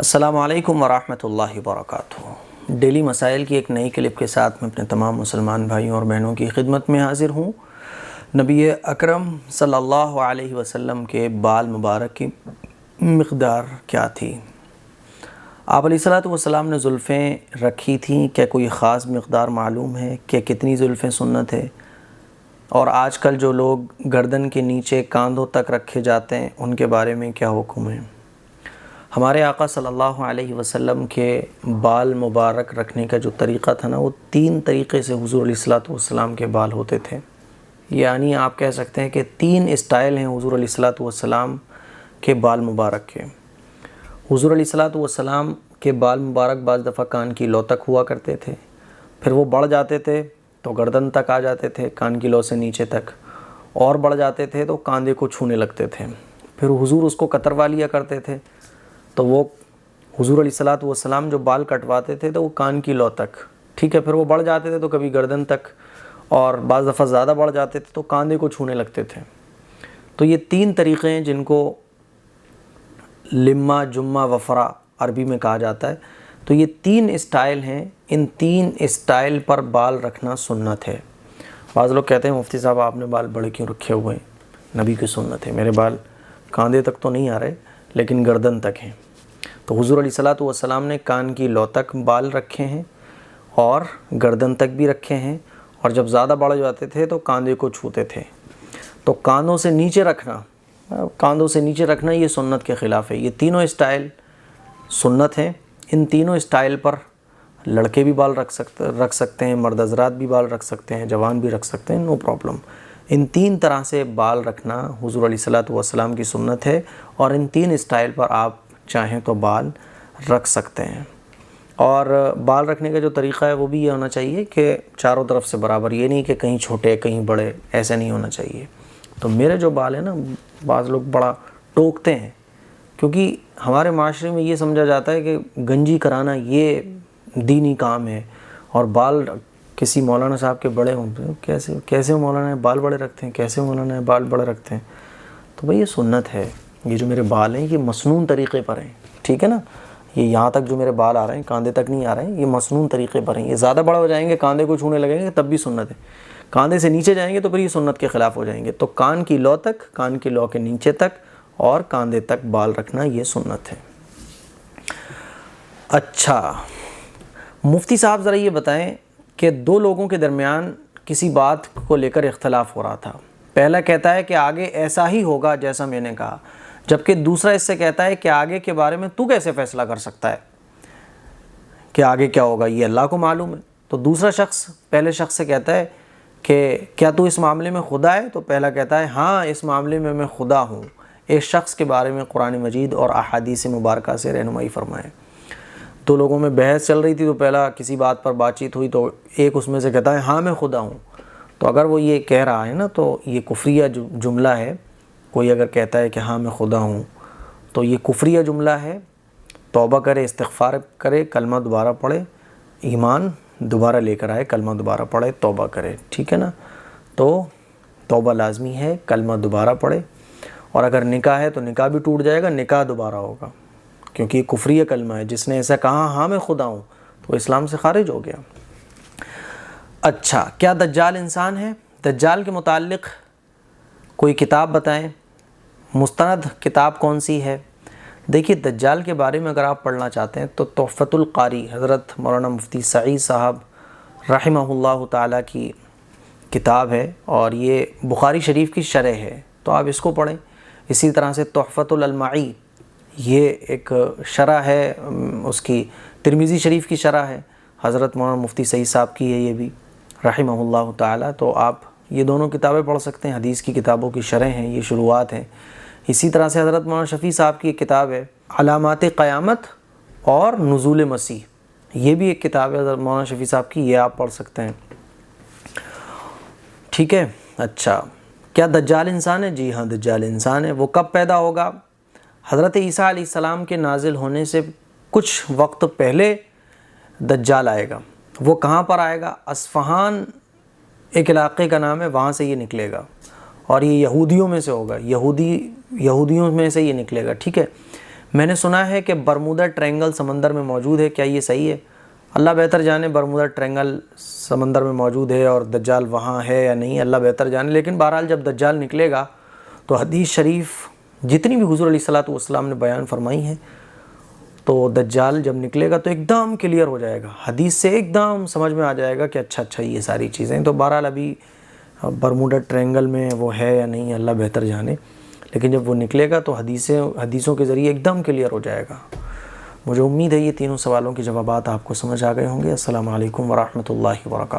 السلام علیکم ورحمۃ اللہ وبرکاتہ۔ ڈیلی مسائل کی ایک نئی کلپ کے ساتھ میں اپنے تمام مسلمان بھائیوں اور بہنوں کی خدمت میں حاضر ہوں۔ نبی اکرم صلی اللہ علیہ وسلم کے بال مبارک کی مقدار کیا تھی؟ آپ علیہ الصلوۃ والسلام نے زلفیں رکھی تھیں، کیا کوئی خاص مقدار معلوم ہے کہ کتنی زلفیں سنت ہے؟ اور آج کل جو لوگ گردن کے نیچے کاندھوں تک رکھے جاتے ہیں ان کے بارے میں کیا حکم ہے؟ ہمارے آقا صلی اللہ علیہ وسلم کے بال مبارک رکھنے کا جو طریقہ تھا نا، وہ 3 طریقے سے حضور علیہ الصلوۃ والسلام کے بال ہوتے تھے۔ یعنی آپ کہہ سکتے ہیں کہ 3 اسٹائل ہیں حضور علیہ الصلوۃ والسلام کے بال مبارک کے۔ حضور علیہ الصلوۃ والسلام کے بال مبارک بعض دفعہ کان کی لو تک ہوا کرتے تھے، پھر وہ بڑھ جاتے تھے تو گردن تک آ جاتے تھے، کان کی لو سے نیچے تک، اور بڑھ جاتے تھے تو کاندھے کو چھونے لگتے تھے۔ پھر حضور اس کو کتروا لیا کرتے تھے، تو وہ حضور علیہ الصلوۃ والسلام جو بال کٹواتے تھے تو وہ کان کی لو تک، ٹھیک ہے، پھر وہ بڑھ جاتے تھے تو کبھی گردن تک، اور بعض دفعہ زیادہ بڑھ جاتے تھے تو کاندھے کو چھونے لگتے تھے۔ تو یہ 3 طریقے ہیں جن کو لمہ، جمہ، وفرا عربی میں کہا جاتا ہے۔ تو یہ 3 اسٹائل ہیں، ان 3 اسٹائل پر بال رکھنا سنت ہے۔ بعض لوگ کہتے ہیں مفتی صاحب آپ نے بال بڑے کیوں رکھے ہوئے ہیں؟ نبی کی سنت ہے، میرے بال کاندھے تک تو نہیں آ رہے لیکن گردن تک ہیں۔ تو حضور علیہ الصلوۃ والسلام نے کان کی لو تک بال رکھے ہیں اور گردن تک بھی رکھے ہیں، اور جب زیادہ بڑھ جاتے تھے تو کاندھے کو چھوتے تھے۔ تو کاندھوں سے نیچے رکھنا یہ سنت کے خلاف ہے۔ یہ تینوں اسٹائل سنت ہیں۔ ان تینوں اسٹائل پر لڑکے بھی بال رکھ سکتے ہیں، مرد حضرات بھی بال رکھ سکتے ہیں، جوان بھی رکھ سکتے ہیں، نو پرابلم۔ ان 3 طرح سے بال رکھنا حضور علیہ الصلوۃ والسلام کی سنت ہے، اور ان 3 اسٹائل پر آپ چاہیں تو بال رکھ سکتے ہیں۔ اور بال رکھنے کا جو طریقہ ہے وہ بھی یہ ہونا چاہیے کہ چاروں طرف سے برابر، یہ نہیں کہ کہیں چھوٹے کہیں بڑے، ایسے نہیں ہونا چاہیے۔ تو میرے جو بال ہیں نا، بعض لوگ بڑا ٹوکتے ہیں، کیونکہ ہمارے معاشرے میں یہ سمجھا جاتا ہے کہ گنجی کرانا یہ دینی کام ہے، اور بال کسی مولانا صاحب کے بڑے ہوں، کیسے مولانا بال بڑے رکھتے ہیں، کیسے مولانا بال بڑے رکھتے ہیں؟ تو بھئی یہ سنت ہے۔ یہ جو میرے بال ہیں یہ مسنون طریقے پر ہیں، ٹھیک ہے نا؟ یہ یہاں تک جو میرے بال آ رہے ہیں، کاندھے تک نہیں آ رہے ہیں، یہ مسنون طریقے پر ہیں۔ یہ زیادہ بڑے ہو جائیں گے، کاندھے کو چھونے لگیں گے، تب بھی سنت ہے۔ کاندھے سے نیچے جائیں گے تو پھر یہ سنت کے خلاف ہو جائیں گے۔ تو کان کی لو تک، کان کی لو کے نیچے تک اور کاندھے تک بال رکھنا یہ سنت ہے۔ اچھا، مفتی صاحب ذرا یہ بتائیں کہ 2 لوگوں کے درمیان کسی بات کو لے کر اختلاف ہو رہا تھا۔ پہلا کہتا ہے کہ آگے ایسا ہی ہوگا جیسا میں نے کہا، جبکہ دوسرا اس سے کہتا ہے کہ آگے کے بارے میں تو کیسے فیصلہ کر سکتا ہے کہ آگے کیا ہوگا، یہ اللہ کو معلوم ہے۔ تو دوسرا شخص پہلے شخص سے کہتا ہے کہ کیا تو اس معاملے میں خدا ہے؟ تو پہلا کہتا ہے ہاں، اس معاملے میں میں خدا ہوں۔ ایک شخص کے بارے میں قرآن مجید اور احادیث مبارکہ سے رہنمائی فرمائیں۔ 2 لوگوں میں بحث چل رہی تھی، تو پہلا کسی بات پر بات چیت ہوئی تو ایک اس میں سے کہتا ہے ہاں میں خدا ہوں۔ تو اگر وہ یہ کہہ رہا ہے نا، تو یہ کفریہ جملہ ہے۔ کوئی اگر کہتا ہے کہ ہاں میں خدا ہوں تو یہ کفریہ جملہ ہے۔ توبہ کرے، استغفار کرے، کلمہ دوبارہ پڑھے، ایمان دوبارہ لے کر آئے، کلمہ دوبارہ پڑھے، توبہ کرے، ٹھیک ہے نا؟ تو توبہ لازمی ہے، کلمہ دوبارہ پڑھے، اور اگر نکاح ہے تو نکاح بھی ٹوٹ جائے گا، نکاح دوبارہ ہوگا، کیونکہ یہ کفریہ کلمہ ہے۔ جس نے ایسا کہا ہاں میں خدا ہوں تو اسلام سے خارج ہو گیا۔ اچھا، کیا دجال انسان ہے؟ دجال کے متعلق کوئی کتاب بتائیں، مستند کتاب کون سی ہے؟ دیکھیے، دجال کے بارے میں اگر آپ پڑھنا چاہتے ہیں تو تحفۃ القاری حضرت مولانا مفتی سعید صاحب رحمہ اللہ تعالیٰ کی کتاب ہے، اور یہ بخاری شریف کی شرح ہے، تو آپ اس کو پڑھیں۔ اسی طرح سے تحفۃ الالمعی، یہ ایک شرح ہے، اس کی ترمذی شریف کی شرح ہے، حضرت مولانا مفتی سعید صاحب کی ہے یہ بھی رحمہ اللہ تعالیٰ۔ تو آپ یہ دونوں کتابیں پڑھ سکتے ہیں، حدیث کی کتابوں کی شرح ہیں، یہ شروعات ہیں۔ اسی طرح سے حضرت مولانا شفیع صاحب کی ایک کتاب ہے علامات قیامت اور نزول مسیح، یہ بھی ایک کتاب ہے حضرت مولانا شفیع صاحب کی، یہ آپ پڑھ سکتے ہیں، ٹھیک ہے۔ اچھا، کیا دجال انسان ہے؟ جی ہاں، دجال انسان ہے۔ وہ کب پیدا ہوگا؟ حضرت عیسیٰ علیہ السلام کے نازل ہونے سے کچھ وقت پہلے دجال آئے گا۔ وہ کہاں پر آئے گا؟ اصفہان ایک علاقے کا نام ہے، وہاں سے یہ نکلے گا، اور یہ یہودیوں میں سے ہوگا، یہودیوں میں سے یہ نکلے گا، ٹھیک ہے۔ میں نے سنا ہے کہ برمودا ٹرینگل سمندر میں موجود ہے، کیا یہ صحیح ہے؟ اللہ بہتر جانے برمودا ٹرینگل سمندر میں موجود ہے اور دجال وہاں ہے یا نہیں، اللہ بہتر جانے، لیکن بہرحال جب دجال نکلے گا تو حدیث شریف جتنی بھی حضور علیہ الصلوۃ والسلام نے بیان فرمائی ہیں، تو دجال جب نکلے گا تو ایک دم کلیئر ہو جائے گا، حدیث سے ایک دم سمجھ میں آ جائے گا کہ اچھا یہ ساری چیزیں، تو بہرحال ابھی برمودا ٹرینگل میں وہ ہے یا نہیں اللہ بہتر جانے، لیکن جب وہ نکلے گا تو حدیثوں کے ذریعے ایک دم کلیئر ہو جائے گا۔ مجھے امید ہے یہ تینوں سوالوں کے جوابات آپ کو سمجھ آ گئے ہوں گے۔ السلام علیکم ورحمۃ اللہ وبرکاتہ۔